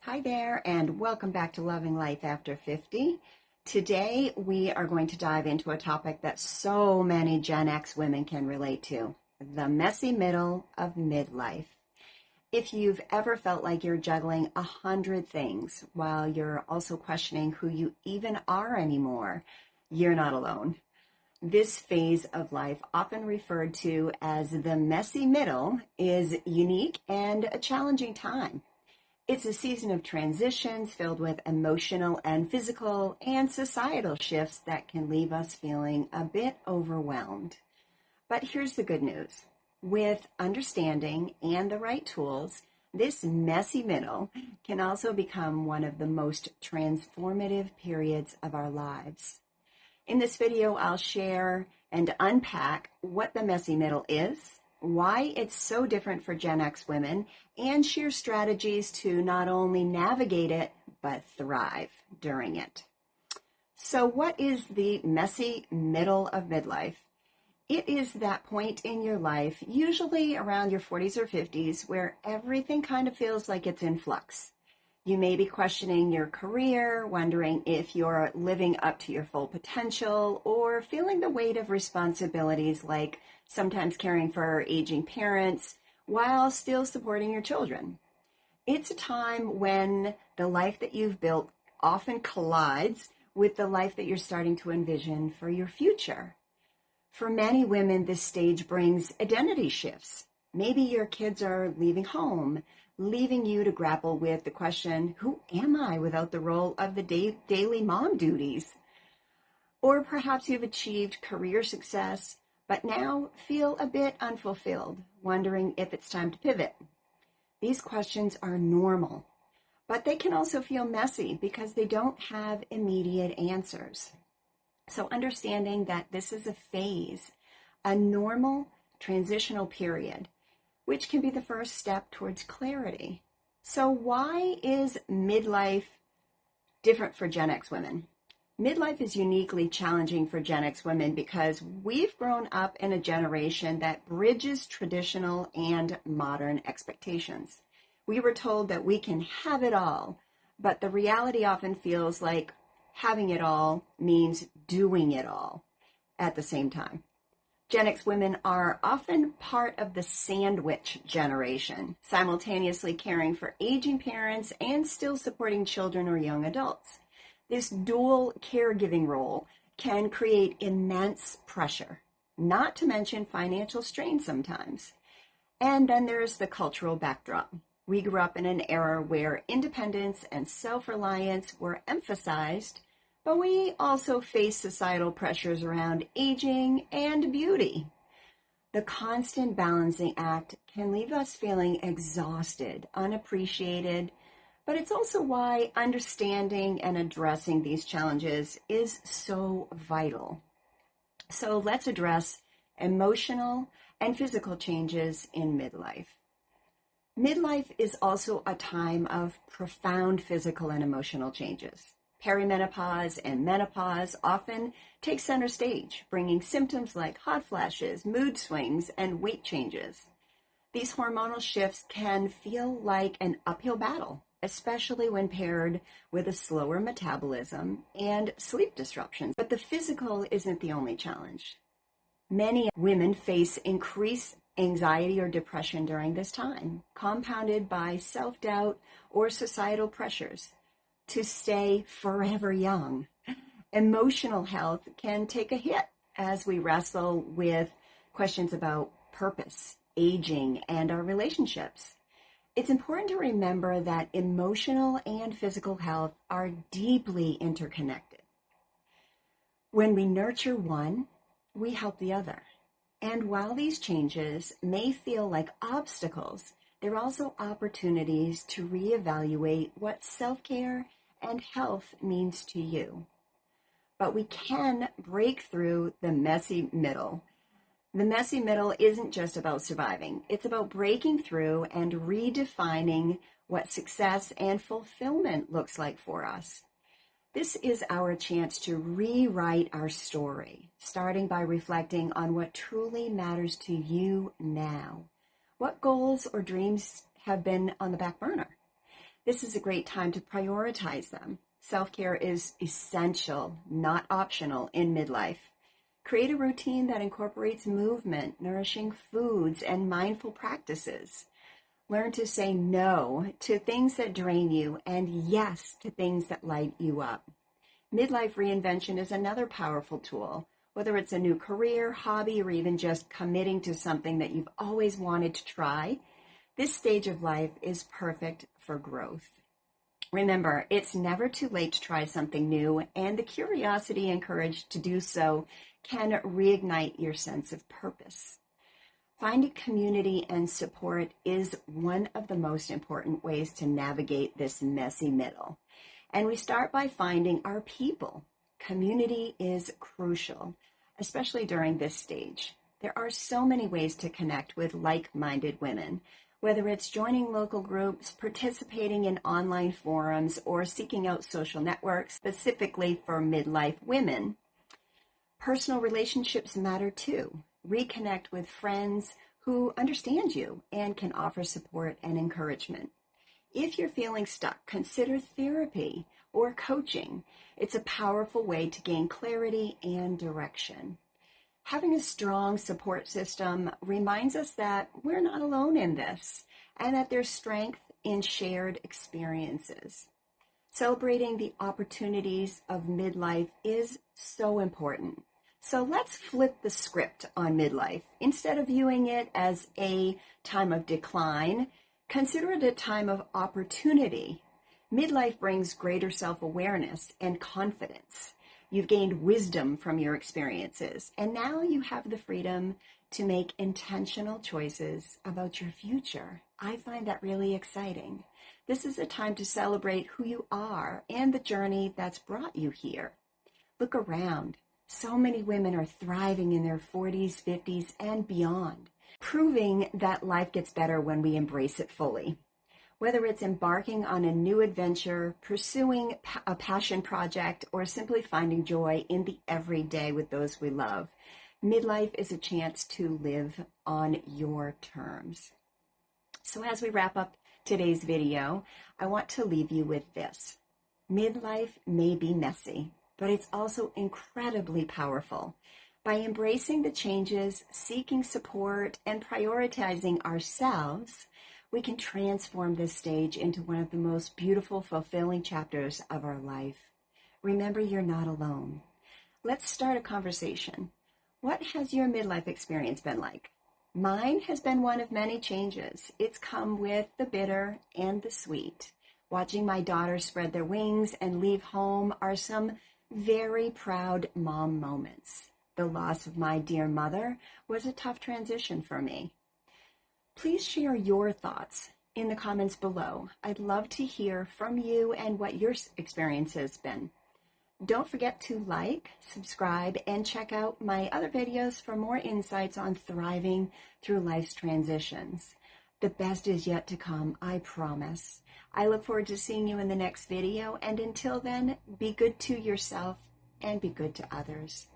Hi there, and welcome back to Loving Life After 50. Today, we are going to dive into a topic that so many Gen X women can relate to, the messy middle of midlife. If you've ever felt like you're juggling 100 things while you're also questioning who you even are anymore, you're not alone. This phase of life, often referred to as the messy middle, is unique and a challenging time. It's a season of transitions filled with emotional and physical and societal shifts that can leave us feeling a bit overwhelmed. But here's the good news. With understanding and the right tools, this messy middle can also become one of the most transformative periods of our lives. In this video, I'll share and unpack what the messy middle is, why it's so different for Gen X women, and share strategies to not only navigate it, but thrive during it. So what is the messy middle of midlife? It is that point in your life, usually around your 40s or 50s, where everything kind of feels like it's in flux. You may be questioning your career, wondering if you're living up to your full potential, or feeling the weight of responsibilities like sometimes caring for aging parents while still supporting your children. It's a time when the life that you've built often collides with the life that you're starting to envision for your future. For many women, this stage brings identity shifts. Maybe your kids are leaving home, leaving you to grapple with the question, who am I without the role of the daily mom duties? Or perhaps you've achieved career success, but now feel a bit unfulfilled, wondering if it's time to pivot. These questions are normal, but they can also feel messy because they don't have immediate answers. So understanding that this is a phase, a normal transitional period, which can be the first step towards clarity. So why is midlife different for Gen X women? Midlife is uniquely challenging for Gen X women because we've grown up in a generation that bridges traditional and modern expectations. We were told that we can have it all, but the reality often feels like having it all means doing it all at the same time. Gen X women are often part of the sandwich generation, simultaneously caring for aging parents and still supporting children or young adults. This dual caregiving role can create immense pressure, not to mention financial strain sometimes. And then there's the cultural backdrop. We grew up in an era where independence and self-reliance were emphasized, but we also face societal pressures around aging and beauty. The constant balancing act can leave us feeling exhausted, unappreciated, but it's also why understanding and addressing these challenges is so vital. So let's address emotional and physical changes in midlife. Midlife is also a time of profound physical and emotional changes. Perimenopause and menopause often take center stage, bringing symptoms like hot flashes, mood swings, and weight changes. These hormonal shifts can feel like an uphill battle, especially when paired with a slower metabolism and sleep disruptions. But the physical isn't the only challenge. Many women face increased anxiety or depression during this time, compounded by self-doubt or societal pressures to stay forever young. Emotional health can take a hit as we wrestle with questions about purpose, aging, and our relationships. It's important to remember that emotional and physical health are deeply interconnected. When we nurture one, we help the other. And while these changes may feel like obstacles, they're also opportunities to reevaluate what self-care and health means to you. But we can break through the messy middle. The messy middle isn't just about surviving. It's about breaking through and redefining what success and fulfillment looks like for us. This is our chance to rewrite our story, starting by reflecting on what truly matters to you now. What goals or dreams have been on the back burner? This is a great time to prioritize them. Self-care is essential, not optional in midlife. Create a routine that incorporates movement, nourishing foods, and mindful practices. Learn to say no to things that drain you and yes to things that light you up. Midlife reinvention is another powerful tool, whether it's a new career, hobby, or even just committing to something that you've always wanted to try. This stage of life is perfect for growth. Remember, it's never too late to try something new, and the curiosity and courage to do so can reignite your sense of purpose. Finding community and support is one of the most important ways to navigate this messy middle. And we start by finding our people. Community is crucial, especially during this stage. There are so many ways to connect with like-minded women, whether it's joining local groups, participating in online forums, or seeking out social networks specifically for midlife women. Personal relationships matter too. Reconnect with friends who understand you and can offer support and encouragement. If you're feeling stuck, consider therapy or coaching. It's a powerful way to gain clarity and direction. Having a strong support system reminds us that we're not alone in this and that there's strength in shared experiences. Celebrating the opportunities of midlife is so important. So let's flip the script on midlife. Instead of viewing it as a time of decline, consider it a time of opportunity. Midlife brings greater self-awareness and confidence. You've gained wisdom from your experiences, and now you have the freedom to make intentional choices about your future. I find that really exciting. This is a time to celebrate who you are and the journey that's brought you here. Look around. So many women are thriving in their 40s, 50s, and beyond, proving that life gets better when we embrace it fully. Whether it's embarking on a new adventure, pursuing a passion project, or simply finding joy in the everyday with those we love, midlife is a chance to live on your terms. So as we wrap up today's video, I want to leave you with this. Midlife may be messy, but it's also incredibly powerful. By embracing the changes, seeking support, and prioritizing ourselves, we can transform this stage into one of the most beautiful, fulfilling chapters of our life. Remember, you're not alone. Let's start a conversation. What has your midlife experience been like? Mine has been one of many changes. It's come with the bitter and the sweet. Watching my daughters spread their wings and leave home are some very proud mom moments. The loss of my dear mother was a tough transition for me. Please share your thoughts in the comments below. I'd love to hear from you and what your experience has been. Don't forget to like, subscribe, and check out my other videos for more insights on thriving through life's transitions. The best is yet to come, I promise. I look forward to seeing you in the next video, and until then, be good to yourself and be good to others.